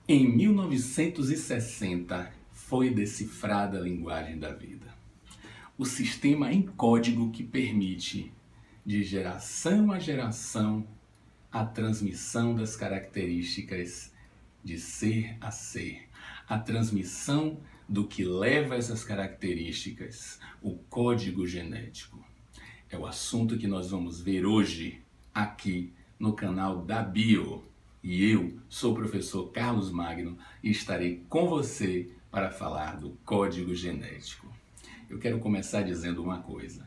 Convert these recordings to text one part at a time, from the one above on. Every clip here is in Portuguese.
Em 1960 foi decifrada a linguagem da vida. O sistema em código que permite, de geração a geração, a transmissão das características de ser a ser, a transmissão do que leva essas características, o código genético. É o assunto que nós vamos ver hoje aqui no canal da Bio. E eu sou o professor Carlos Magno e estarei com você para falar do código genético. Eu quero começar dizendo uma coisa: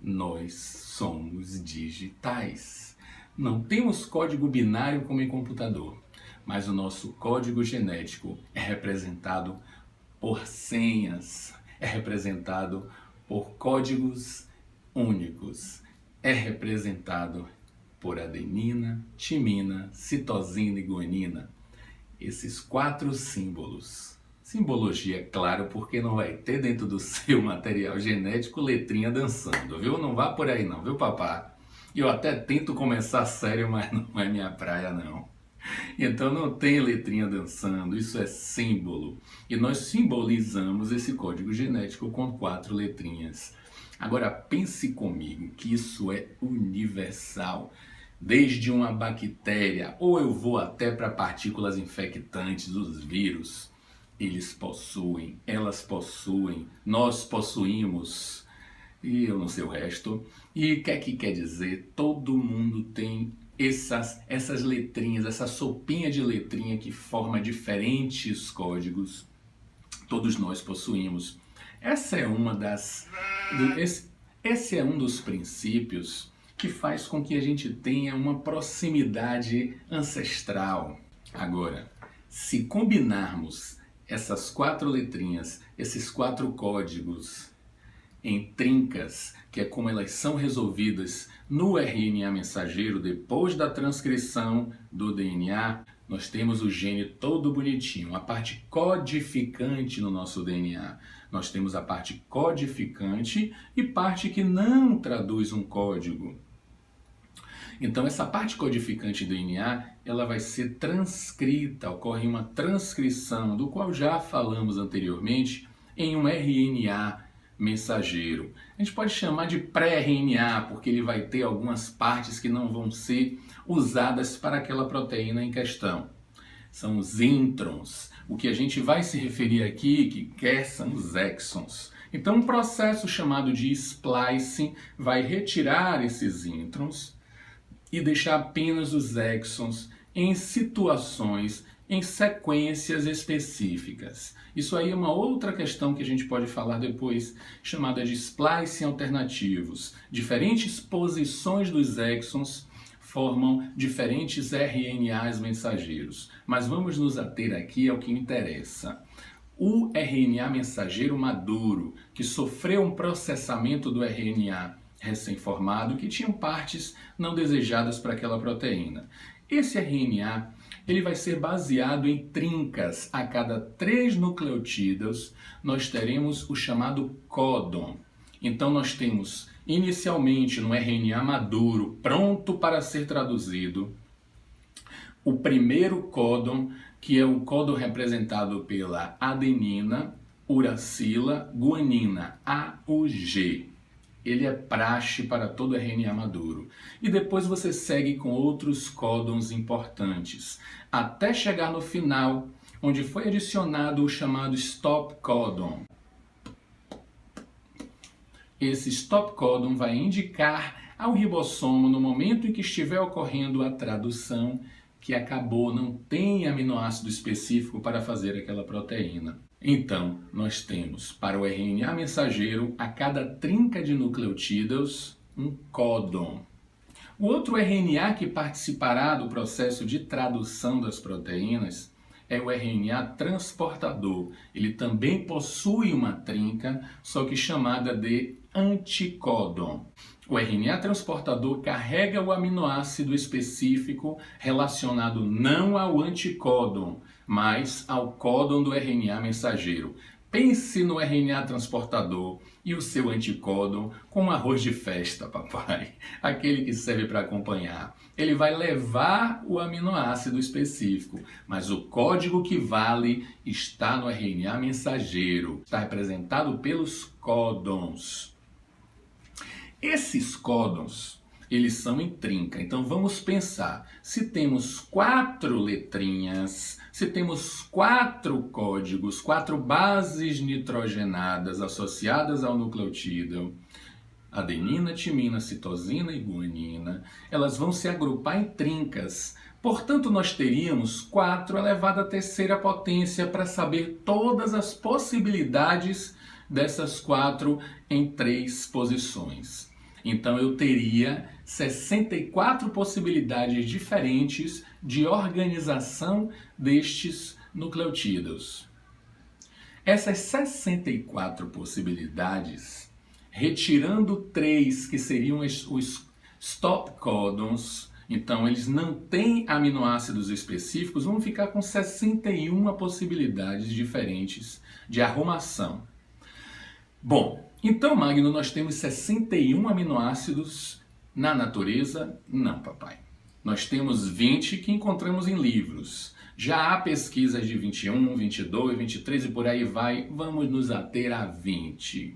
nós somos digitais. Não temos código binário como em computador, mas o nosso código genético é representado por senhas, é representado por códigos únicos, é representado por adenina, timina, citosina e guanina. Esses 4 símbolos. Simbologia, claro, porque não vai ter dentro do seu material genético letrinha dançando, viu? Não vá por aí não, viu, papá? Eu até tento começar sério, mas não é minha praia, não. Então não tem letrinha dançando, isso é símbolo. E nós simbolizamos esse código genético com 4 letrinhas. Agora pense comigo que isso é universal. Desde uma bactéria, ou eu vou até para partículas infectantes, os vírus, eles possuem, elas possuem, nós possuímos, e eu não sei o resto. E o que é que quer dizer? Todo mundo tem essas letrinhas, essa sopinha de letrinha que forma diferentes códigos. Todos nós possuímos. Esse é um dos princípios que faz com que a gente tenha uma proximidade ancestral. Agora, se combinarmos essas 4 letrinhas, esses 4 códigos em trincas, que é como elas são resolvidas no RNA mensageiro depois da transcrição do DNA, nós temos o gene todo bonitinho, a parte codificante no nosso DNA. Nós temos a parte codificante e parte que não traduz um código. Então essa parte codificante do DNA, ela vai ser transcrita, ocorre uma transcrição, do qual já falamos anteriormente, em um RNA mensageiro. A gente pode chamar de pré-RNA, porque ele vai ter algumas partes que não vão ser usadas para aquela proteína em questão. São os introns. O que a gente vai se referir aqui, são os exons. Então um processo chamado de splicing vai retirar esses introns e deixar apenas os exons em situações, em sequências específicas. Isso aí é uma outra questão que a gente pode falar depois, chamada de splicing alternativos. Diferentes posições dos exons formam diferentes RNAs mensageiros. Mas vamos nos ater aqui ao que interessa. O RNA mensageiro maduro, que sofreu um processamento do RNA recém-formado, que tinham partes não desejadas para aquela proteína. Esse RNA ele vai ser baseado em trincas. A cada 3 nucleotídeos, nós teremos o chamado códon. Então nós temos, inicialmente, no RNA maduro, pronto para ser traduzido, o primeiro códon, que é o códon representado pela adenina, uracila, guanina, AUG. Ele é praxe para todo RNA maduro. E depois você segue com outros códons importantes, até chegar no final, onde foi adicionado o chamado stop códon. Esse stop códon vai indicar ao ribossomo, no momento em que estiver ocorrendo a tradução, que acabou, não tem aminoácido específico para fazer aquela proteína. Então, nós temos para o RNA mensageiro, a cada trinca de nucleotídeos, um códon. O outro RNA que participará do processo de tradução das proteínas é o RNA transportador. Ele também possui uma trinca, só que chamada de anticódon. O RNA transportador carrega o aminoácido específico relacionado não ao anticódon, mas ao códon do RNA mensageiro. Pense no RNA transportador e o seu anticódon com arroz de festa, papai. Aquele que serve para acompanhar. Ele vai levar o aminoácido específico, mas o código que vale está no RNA mensageiro. Está representado pelos códons. Esses códons, eles são em trinca. Então vamos pensar, se temos 4 letrinhas, se temos 4 códigos, 4 bases nitrogenadas associadas ao nucleotídeo, adenina, timina, citosina e guanina, elas vão se agrupar em trincas. Portanto, nós teríamos 4 elevado à terceira potência para saber todas as possibilidades dessas 4 em 3 posições. Então eu teria 64 possibilidades diferentes de organização destes nucleotídeos. Essas 64 possibilidades, retirando 3 que seriam os stop códons, então eles não têm aminoácidos específicos, vão ficar com 61 possibilidades diferentes de arrumação. Bom, então, Magno, nós temos 61 aminoácidos na natureza? Não, papai. Nós temos 20 que encontramos em livros. Já há pesquisas de 21, 22, 23 e por aí vai. Vamos nos ater a 20.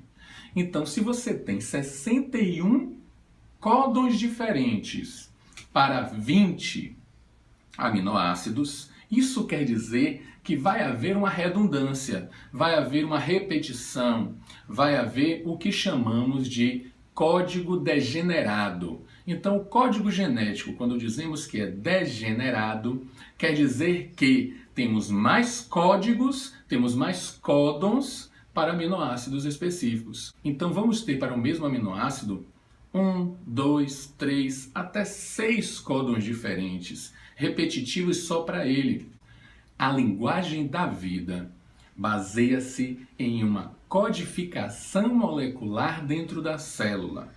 Então, se você tem 61 códons diferentes para 20 aminoácidos, isso quer dizer que vai haver uma redundância, vai haver uma repetição, vai haver o que chamamos de código degenerado. Então, o código genético, quando dizemos que é degenerado, quer dizer que temos mais códigos, temos mais códons para aminoácidos específicos. Então, vamos ter para o mesmo aminoácido 1, 2, 3, até 6 códons diferentes, repetitivos só para ele. A linguagem da vida baseia-se em uma codificação molecular dentro da célula.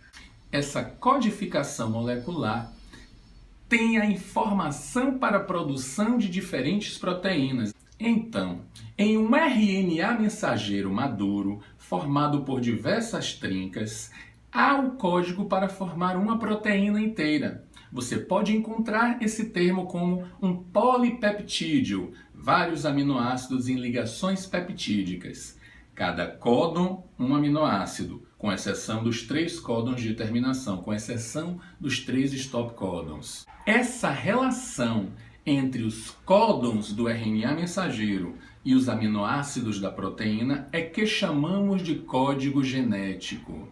Essa codificação molecular tem a informação para a produção de diferentes proteínas. Então, em um RNA mensageiro maduro, formado por diversas trincas, há o código para formar uma proteína inteira. Você pode encontrar esse termo como um polipeptídeo, vários aminoácidos em ligações peptídicas. Cada códon, um aminoácido, com exceção dos 3 códons de terminação, com exceção dos 3 stop códons. Essa relação entre os códons do RNA mensageiro e os aminoácidos da proteína é que chamamos de código genético.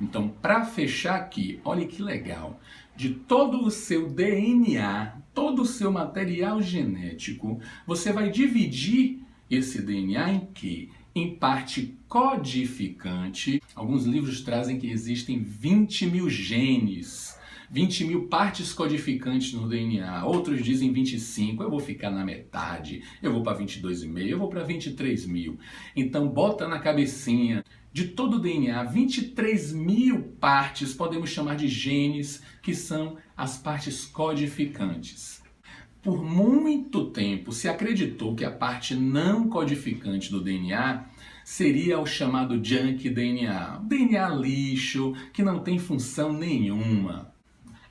Então, para fechar aqui, olha que legal, de todo o seu DNA, todo o seu material genético, você vai dividir esse DNA em quê? Em parte codificante. Alguns livros trazem que existem 20 mil genes, 20 mil partes codificantes no DNA. Outros dizem 25, eu vou ficar na metade, eu vou para 22,5, eu vou para 23 mil. Então, bota na cabecinha. De todo o DNA, 23 mil partes podemos chamar de genes, que são as partes codificantes. Por muito tempo se acreditou que a parte não codificante do DNA seria o chamado junk DNA, DNA lixo, que não tem função nenhuma.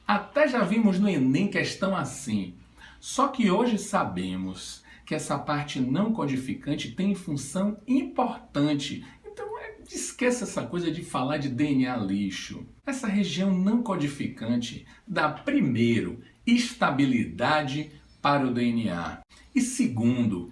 Até já vimos no Enem questão assim. Só que hoje sabemos que essa parte não codificante tem função importante. Esqueça essa coisa de falar de DNA lixo. Essa região não codificante dá, primeiro, estabilidade para o DNA. E segundo,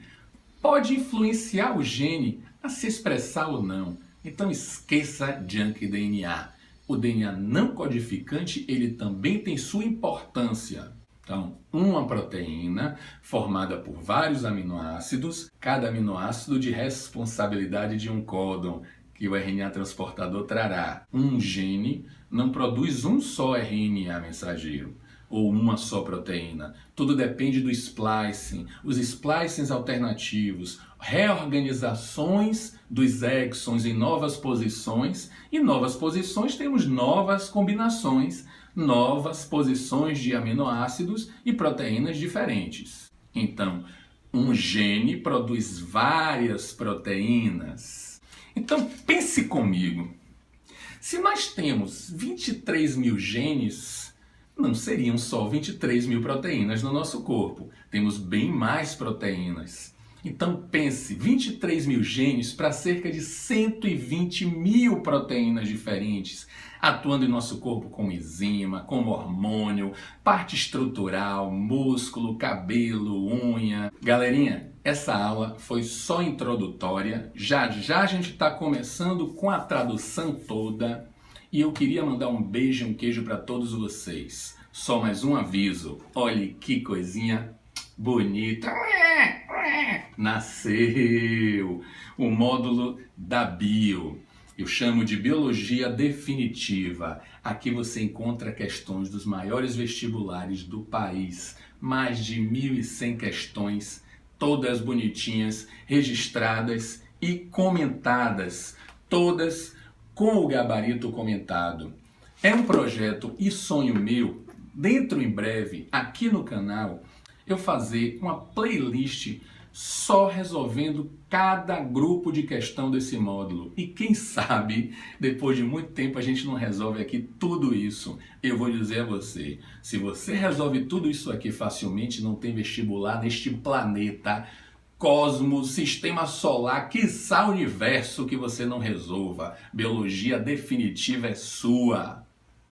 pode influenciar o gene a se expressar ou não. Então esqueça junk DNA. O DNA não codificante, ele também tem sua importância. Então, uma proteína formada por vários aminoácidos, cada aminoácido de responsabilidade de um códon, que o RNA transportador trará. Um gene não produz um só RNA mensageiro ou uma só proteína. Tudo depende do splicing, os splicings alternativos, reorganizações dos exons em novas posições, e novas posições temos novas combinações, novas posições de aminoácidos e proteínas diferentes. Então, Um gene produz várias proteínas. Então pense comigo. Se nós temos 23 mil genes, não seriam só 23 mil proteínas no nosso corpo. Temos bem mais proteínas. Então pense, 23 mil genes para cerca de 120 mil proteínas diferentes, atuando em nosso corpo como enzima, como hormônio, parte estrutural, músculo, cabelo, unha. Galerinha, essa aula foi só introdutória, já já a gente está começando com a tradução toda e eu queria mandar um beijo e um queijo para todos vocês. Só mais um aviso, olhe que coisinha bonita. Nasceu o módulo da Bio. Eu chamo de Biologia Definitiva. Aqui você encontra questões dos maiores vestibulares do país. Mais de 1.100 questões, todas bonitinhas, registradas e comentadas. Todas com o gabarito comentado. É um projeto e sonho meu, dentro em breve, aqui no canal, eu fazer uma playlist só resolvendo cada grupo de questão desse módulo. E quem sabe, depois de muito tempo, a gente não resolve aqui tudo isso. Eu vou dizer a você, se você resolve tudo isso aqui facilmente, não tem vestibular neste planeta, cosmos, sistema solar, quiçá universo que você não resolva. Biologia definitiva é sua.